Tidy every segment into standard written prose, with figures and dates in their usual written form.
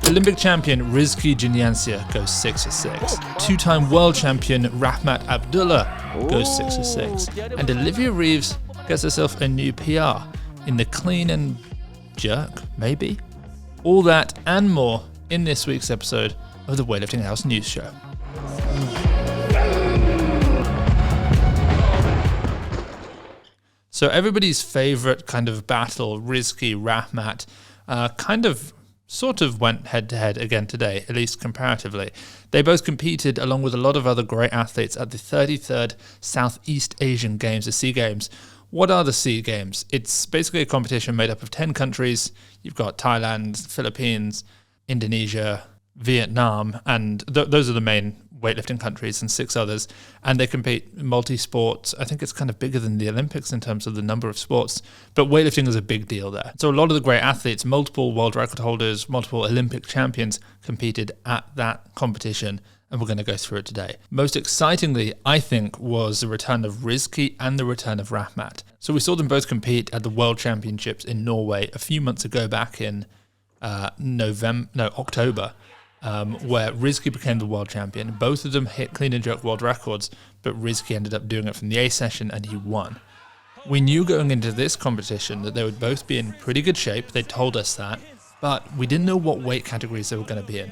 Olympic champion Rizki Juniansyah goes 6-6. Two-time world champion Rahmat Abdullah goes 6-6. And Olivia Reeves gets herself a new PR in the clean and jerk, maybe? All that and more in this week's episode of the Weightlifting House News Show. So everybody's favourite kind of battle, Rizki, Rahmat, sort of went head-to-head again today, at least comparatively. They both competed along with a lot of other great athletes at the 33rd Southeast Asian Games, the SEA Games. What are the SEA Games? It's basically a competition made up of 10 countries. You've got Thailand, Philippines, Indonesia, Vietnam, and those are the main weightlifting countries, and 6 others, and they compete multi-sports. I think it's kind of bigger than the Olympics in terms of the number of sports, but weightlifting is a big deal there. So a lot of the great athletes, multiple world record holders, multiple Olympic champions competed at that competition, and we're going to go through it today. Most excitingly, I think, was the return of Rizki and the return of Rahmat. So we saw them both compete at the World Championships in Norway a few months ago, back in October, where Rizki became the world champion. Both of them hit clean and jerk world records, but Rizki ended up doing it from the A session and he won. We knew going into this competition that they would both be in pretty good shape. They told us that, but we didn't know what weight categories they were going to be in.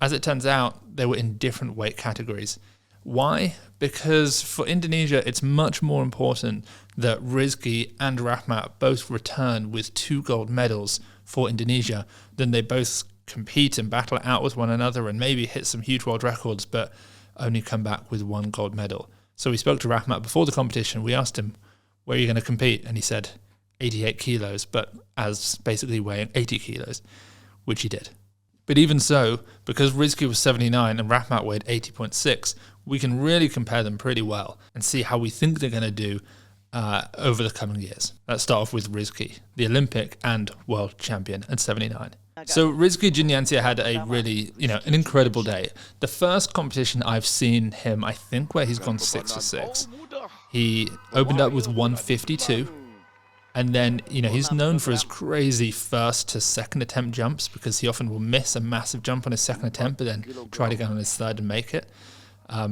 As it turns out, they were in different weight categories. Why? Because for Indonesia, it's much more important that Rizki and Rahmat both return with 2 gold medals for Indonesia than they both compete and battle it out with one another and maybe hit some huge world records, but only come back with 1 gold medal. So we spoke to Rahmat before the competition. We asked him, where are you going to compete? And he said 88 kilos, but as basically weighing 80 kilos, which he did. But even so, because Rizki was 79 and Rahmat weighed 80.6, we can really compare them pretty well and see how we think they're going to do over the coming years. Let's start off with Rizki, the Olympic and world champion at 79. So Rizki Juniansyah had a really, an incredible day. The first competition I've seen him, I think, where he's gone 6-6. He opened up with 152. And then, he's known for his crazy first to second attempt jumps because he often will miss a massive jump on his second attempt, but then try to get on his third and make it.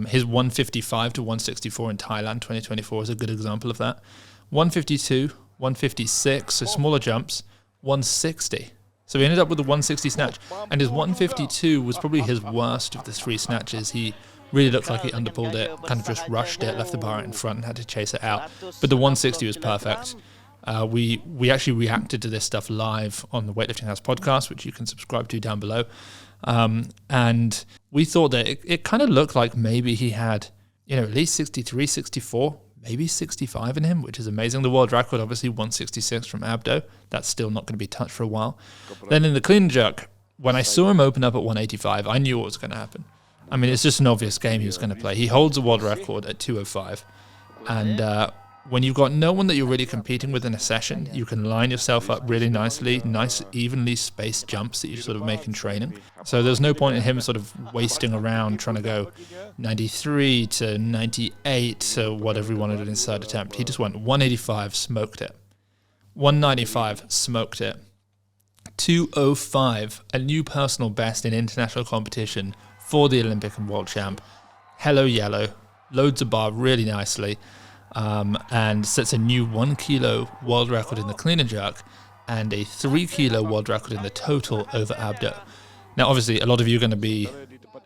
His 155 to 164 in Thailand 2024 is a good example of that. 152, 156, so smaller jumps, 160. So he ended up with a 160 snatch, and his 152 was probably his worst of the 3 snatches. He really looked like he underpulled it, kind of just rushed it, left the bar in front and had to chase it out. But the 160 was perfect. We actually reacted to this stuff live on the Weightlifting House podcast, which you can subscribe to down below. And we thought that it kind of looked like maybe he had, at least 63, 64, maybe 65 in him, which is amazing. The world record, obviously, 166 from Abdo. That's still not going to be touched for a while. Then in the clean and jerk, when I saw him open up at 185, I knew what was going to happen. I mean, it's just an obvious game he was going to play. He holds a world record at 205. And when you've got no one that you're really competing with in a session, you can line yourself up really nicely, nice evenly spaced jumps that you sort of make in training. So there's no point in him sort of wasting around trying to go 93 to 98 to whatever he wanted in his third attempt. He just went 185, smoked it. 195, smoked it. 205, a new personal best in international competition for the Olympic and world champ. Hello yellow, loads of bar really nicely. And sets a new 1 kilo world record in the clean and jerk and a 3 kilo world record in the total over Abdo. Now, obviously, a lot of you are going to be,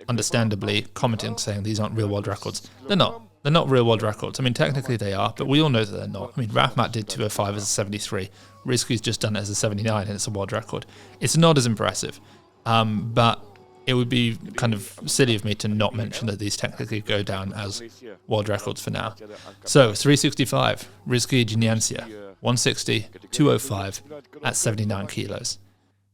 understandably, commenting saying these aren't real world records. They're not. They're not real world records. I mean, technically they are, but we all know that they're not. I mean, Rahmat did 205 as a 73. Rizki's just done it as a 79, and it's a world record. It's not as impressive, but it would be kind of silly of me to not mention that these technically go down as world records for now. So 365, Rizki Juniansyah, 160, 205 at 79 kilos.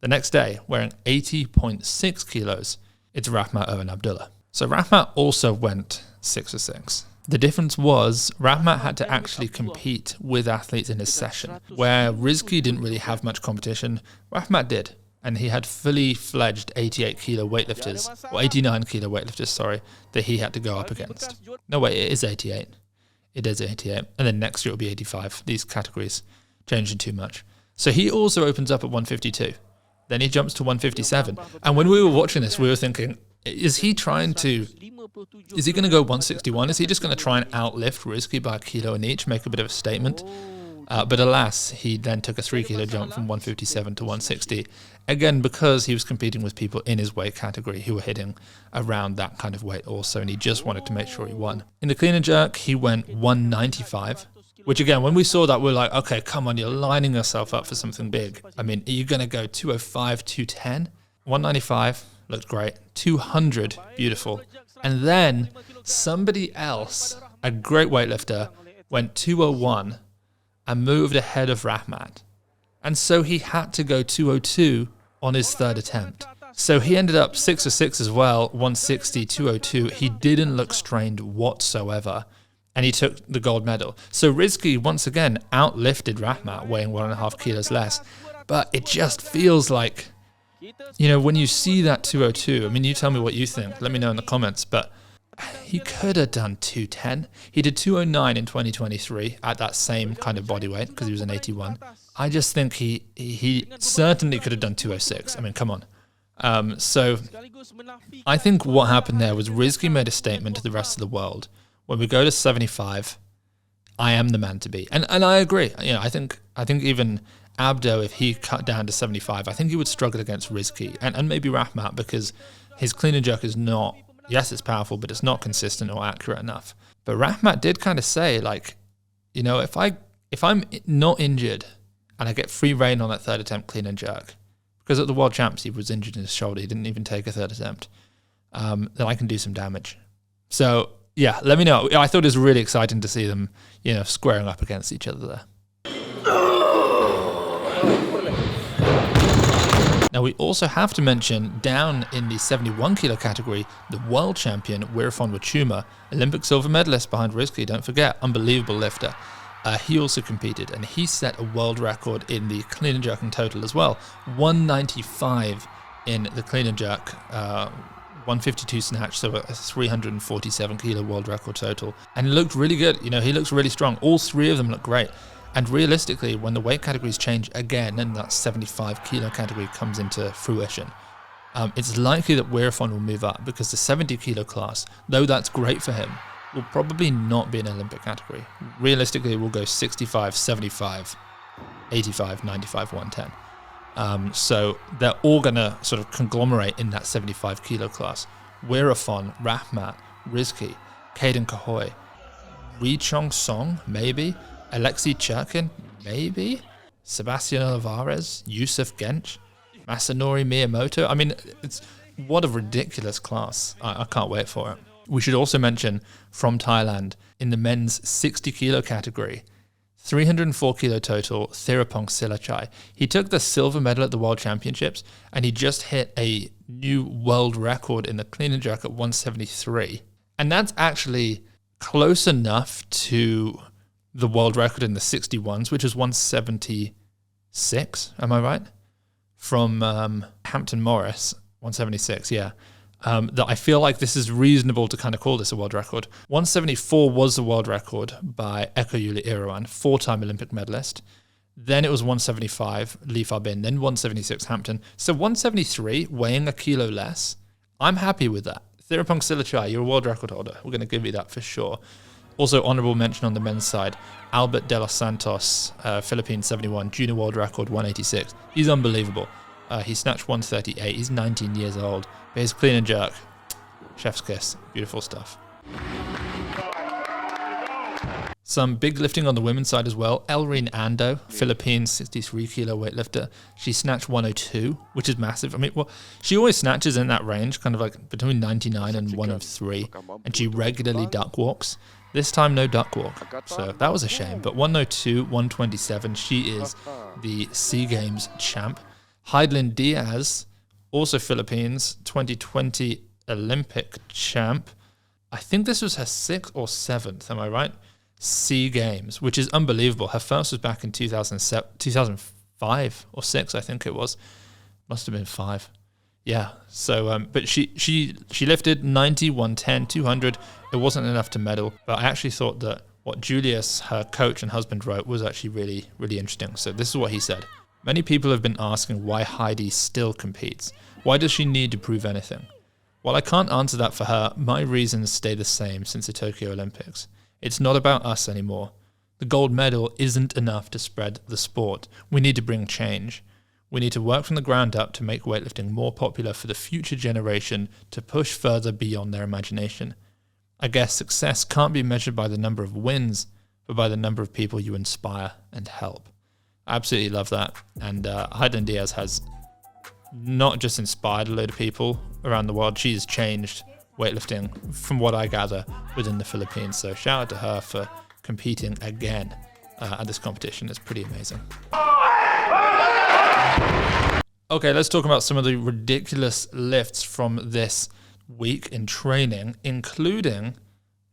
The next day, wearing 80.6 kilos, it's Rahmat Erwin Abdullah. So Rahmat also went 6-6. The difference was Rahmat had to actually compete with athletes in his session, where Rizki didn't really have much competition. Rahmat did. And he had fully fledged 88 kilo weightlifters, or 89 kilo weightlifters, sorry, that he had to go up against. No, wait, it is 88. It is 88. And then next year it'll be 85. These categories changing too much. So he also opens up at 152. Then he jumps to 157. And when we were watching this, we were thinking, is he going to go 161? Is he just going to try and outlift Rizki by a kilo in each, make a bit of a statement? But alas, he then took a 3 kilo jump from 157 to 160. Again, because he was competing with people in his weight category who were hitting around that kind of weight also, and he just wanted to make sure he won. In the clean and jerk, he went 195, which again, when we saw that, we were like, okay, come on, you're lining yourself up for something big. I mean, are you going to go 205, 210? 195, looked great. 200, beautiful. And then somebody else, a great weightlifter, went 201 and moved ahead of Rahmat. And so he had to go 202 on his third attempt. So he ended up 6 of 6 as well, 160, 202. He didn't look strained whatsoever, and he took the gold medal. So Rizki, once again, outlifted Rahmat, weighing 1.5 kilos less. But it just feels like, you know, when you see that 202, I mean, you tell me what you think. Let me know in the comments. But he could have done 210. He did 209 in 2023 at that same kind of body weight because he was an 81. I just think he certainly could have done 206. I mean, come on. So I think what happened there was Rizki made a statement to the rest of the world. When we go to 75, I am the man to beat. And I agree. You know, I think even Abdo, if he cut down to 75, I think he would struggle against Rizki and maybe Rahmat, because his clean and jerk is not, yes, it's powerful, but it's not consistent or accurate enough. But Rahmat did kind of say, like, you know, if I'm not injured and I get free reign on that third attempt clean and jerk, because at the World Champs he was injured in his shoulder, he didn't even take a third attempt, then I can do some damage. So yeah, let me know. I thought it was really exciting to see them, you know, squaring up against each other there. Now we also have to mention, down in the 71 kilo category, the world champion Weeraphon Wichuma, Olympic silver medalist behind Rizki, don't forget, unbelievable lifter. He also competed, and he set a world record in the clean and jerk in total as well. 195 in the clean and jerk, 152 snatch, so a 347 kilo world record total. And he looked really good. You know, he looks really strong. All three of them look great. And realistically, when the weight categories change again and that 75 kilo category comes into fruition, it's likely that Weeraphon will move up, because the 70 kilo class, though that's great for him, will probably not be an Olympic category. Realistically, it will go 65, 75, 85, 95, 110. So they're all going to sort of conglomerate in that 75 kilo class. Weeraphon, Rahmat, Rizki, Caden Kahoy, Ri Chong Song, maybe, Alexei Churkin, maybe, Sebastian Olivares, Yusuf Gench, Masanori Miyamoto. I mean, what a ridiculous class. I can't wait for it. We should also mention, from Thailand, in the men's 60 kilo category, 304 kilo total, Theerapong Silachai. He took the silver medal at the World Championships, and he just hit a new world record in the clean and jerk at 173. And that's actually close enough to the world record in the 61s, which is 176, am I right? From Hampton Morris, 176, yeah. That I feel like this is reasonable to kind of call this a world record. 174 was the world record by Eko Yuli Irawan, 4-time Olympic medalist. Then it was 175, Lee Farbin, then 176, Hampton. So 173, weighing a kilo less. I'm happy with that. Theerapong Silachai, you're a world record holder. We're going to give you that for sure. Also, honourable mention on the men's side, Albert de los Santos, Philippines 71, junior world record 186. He's unbelievable. He snatched 138. He's 19 years old. But his clean and jerk, chef's kiss. Beautiful stuff. Some big lifting on the women's side as well. Elreen Ando, Philippines 63 kilo weightlifter. She snatched 102, which is massive. I mean, well, she always snatches in that range, kind of like between 99 and 103. And she regularly duck walks. This time, no duck walk. So that was a shame. But 102, 127. She is the SEA Games champ. Hidilyn Diaz, also Philippines, 2020 Olympic champ. I think this was her 6th or 7th, am I right? SEA Games, which is unbelievable. Her first was back in 2005 or 6, I think it was. Must have been 5. Yeah, so, but she lifted 90, 110, 200. It wasn't enough to medal, but I actually thought that what Julius, her coach and husband, wrote was actually really, really interesting. So this is what he said. Many people have been asking why Heidi still competes. Why does she need to prove anything? While I can't answer that for her, my reasons stay the same since the Tokyo Olympics. It's not about us anymore. The gold medal isn't enough to spread the sport. We need to bring change. We need to work from the ground up to make weightlifting more popular for the future generation to push further beyond their imagination. I guess success can't be measured by the number of wins, but by the number of people you inspire and help. I absolutely love that. And Hidilyn Diaz has not just inspired a load of people around the world, she's changed weightlifting, from what I gather, within the Philippines. So shout out to her for competing again at this competition. It's pretty amazing. Okay, let's talk about some of the ridiculous lifts from this week in training, including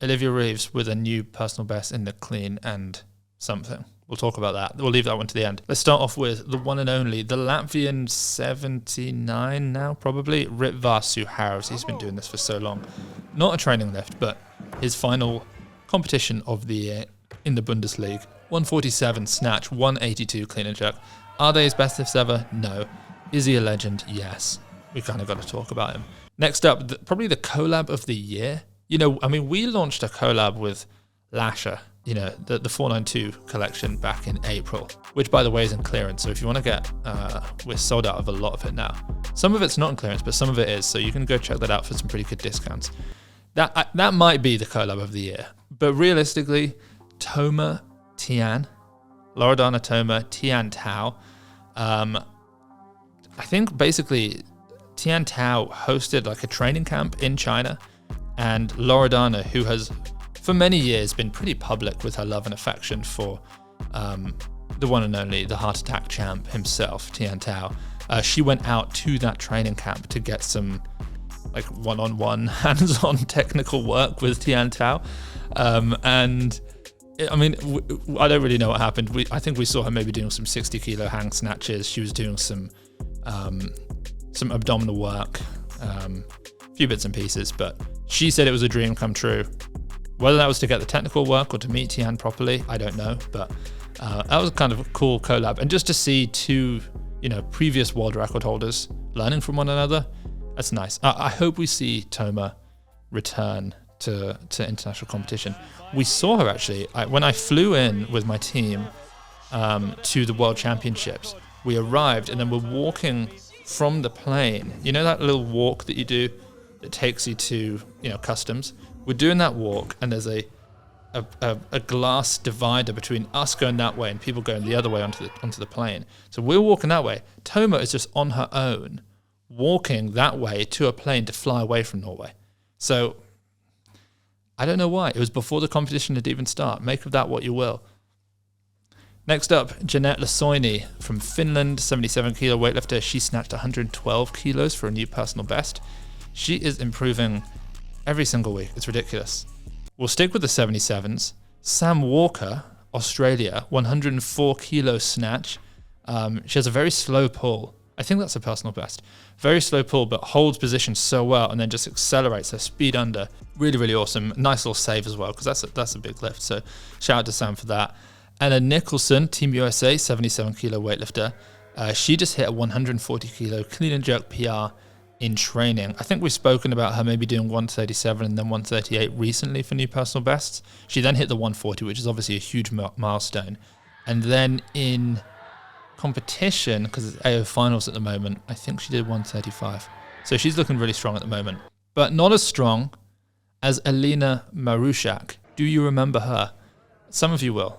Olivia Reeves with a new personal best in the clean and something. We'll talk about that. We'll leave that one to the end. Let's start off with the one and only, the Latvian 79 now, probably, Weeraphon. He's been doing this for so long. Not a training lift, but his final competition of the year in the Bundesliga. 147 snatch, 182 clean and jerk. Are they his best lifts ever? No. Is he a legend? Yes. We kind of got to talk about him. Next up, probably the collab of the year. You know, I mean, we launched a collab with Lasher, you know, the 492 collection back in April, which, by the way, is in clearance. So if you want to get, we're sold out of a lot of it now. Some of it's not in clearance, but some of it is. So you can go check that out for some pretty good discounts. That might be the collab of the year. But realistically, Toma Tian, Loredana Toma, Tian Tao. I think basically Tian Tao hosted like a training camp in China, and Loredana, who has for many years been pretty public with her love and affection for the one and only, the heart attack champ himself, Tian Tao, she went out to that training camp to get some like one-on-one hands-on technical work with Tian Tao. And I mean, I don't really know what happened. I think we saw her maybe doing some 60 kilo hang snatches. She was doing some abdominal work, a few bits and pieces, but she said it was a dream come true. Whether that was to get the technical work or to meet Tian properly, I don't know, but that was kind of a cool collab. And just to see two, you know, previous world record holders learning from one another, that's nice. I hope we see Toma return to international competition. We saw her actually, when I flew in with my team to the World Championships. We arrived and then we're walking from the plane. You know that little walk that you do that takes you to, you know, customs? We're doing that walk and there's a glass divider between us going that way and people going the other way onto the plane. So we're walking that way. Toma is just on her own, walking that way to a plane to fly away from Norway. So I don't know why. It was before the competition had even started. Make of that what you will. Next up, Jeanette Lasoini from Finland, 77 kilo weightlifter. She snatched 112 kilos for a new personal best. She is improving every single week. It's ridiculous. We'll stick with the 77s. Sam Walker, Australia, 104 kilo snatch. She has a very slow pull. I think that's a personal best. Very slow pull, but holds position so well and then just accelerates her speed under. Really, really awesome. Nice little save as well, because that's a big lift. So shout out to Sam for that. Anna Nicholson, Team USA, 77 kilo weightlifter. She just hit a 140 kilo clean and jerk PR in training. I think we've spoken about her maybe doing 137 and then 138 recently for new personal bests. She then hit the 140, which is obviously a huge milestone. And then in competition, because it's AO finals at the moment, I think she did 135. So she's looking really strong at the moment. But not as strong as Elena Marushak. Do you remember her? Some of you will.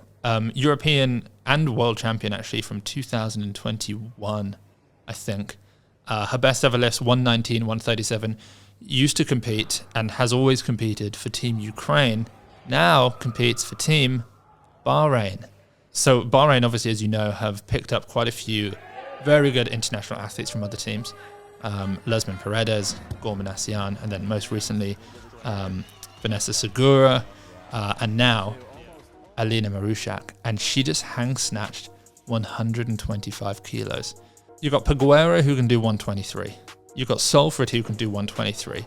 European and world champion actually from 2021, I think. Her best ever lifts 119, 137. Used to compete and has always competed for Team Ukraine. Now competes for Team Bahrain. So Bahrain, obviously, as you know, have picked up quite a few very good international athletes from other teams. Lesman Paredes, Gorman Asian, and then most recently Vanessa Segura, and now Alina Marushak, and she just hang snatched 125 kilos. You've got Paguera who can do 123. You've got Solfrid who can do 123.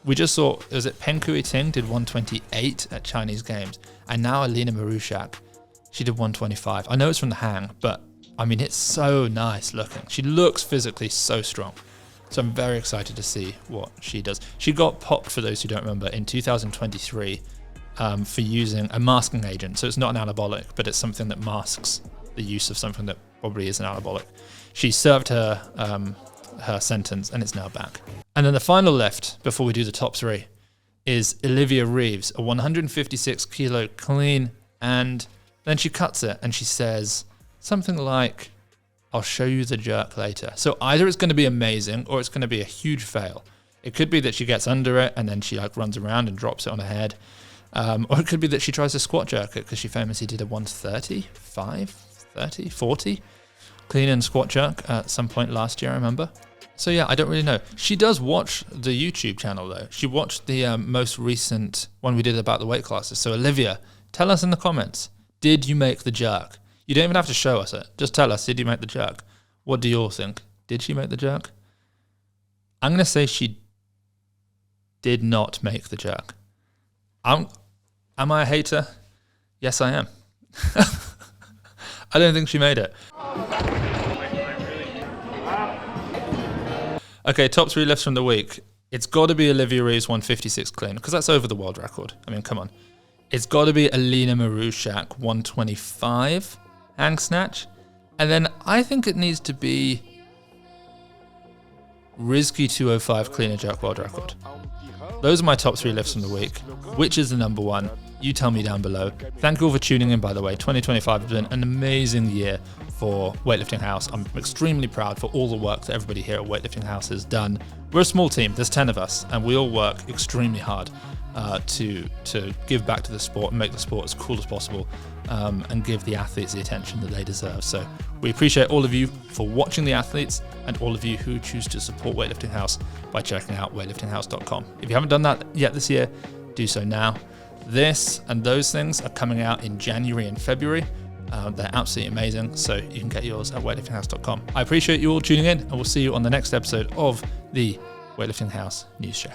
We just saw, was it Pen Kui Ting did 128 at Chinese Games, and now Alina Marushak, she did 125. I know it's from the hang, but I mean, it's so nice looking. She looks physically so strong. So I'm very excited to see what she does. She got popped, for those who don't remember, in 2023 for using a masking agent. So it's not an anabolic, but it's something that masks the use of something that probably is an anabolic. She served her sentence and it's now back. And then the final lift, before we do the top 3, is Olivia Reeves, a 156 kilo clean, and then she cuts it and she says something like, "I'll show you the jerk later." So either it's going to be amazing or it's going to be a huge fail. It could be that she gets under it and then she like runs around and drops it on her head. Or it could be that she tries to squat jerk it, because she famously did a 135, 30, 40 clean and squat jerk at some point last year, I remember. So yeah, I don't really know. She does watch the YouTube channel though. She watched the most recent one we did about the weight classes. So Olivia, tell us in the comments, did you make the jerk? You don't even have to show us it. Just tell us, did you make the jerk? What do you all think? Did she make the jerk? I'm going to say she did not make the jerk. Am I a hater? Yes, I am. I don't think she made it. Okay, top 3 lifts from the week. It's got to be Olivia Reeves 156 clean, because that's over the world record. I mean, come on. It's got to be Alina Marushak 125 hang snatch. And then I think it needs to be Rizki 205 clean and jerk world record. Those are my top 3 lifts from the week. Which is the number 1? You tell me down below. Thank you all for tuning in, by the way. 2025 has been an amazing year for Weightlifting House. I'm extremely proud for all the work that everybody here at Weightlifting House has done. We're a small team, there's 10 of us, and we all work extremely hard to give back to the sport and make the sport as cool as possible, and give the athletes the attention that they deserve. So we appreciate all of you for watching the athletes, and all of you who choose to support Weightlifting House by checking out weightliftinghouse.com. If you haven't done that yet this year, do so now. This and those things are coming out in January and February. They're absolutely amazing, so you can get yours at weightliftinghouse.com. I appreciate you all tuning in, and we'll see you on the next episode of the Weightlifting House News Show.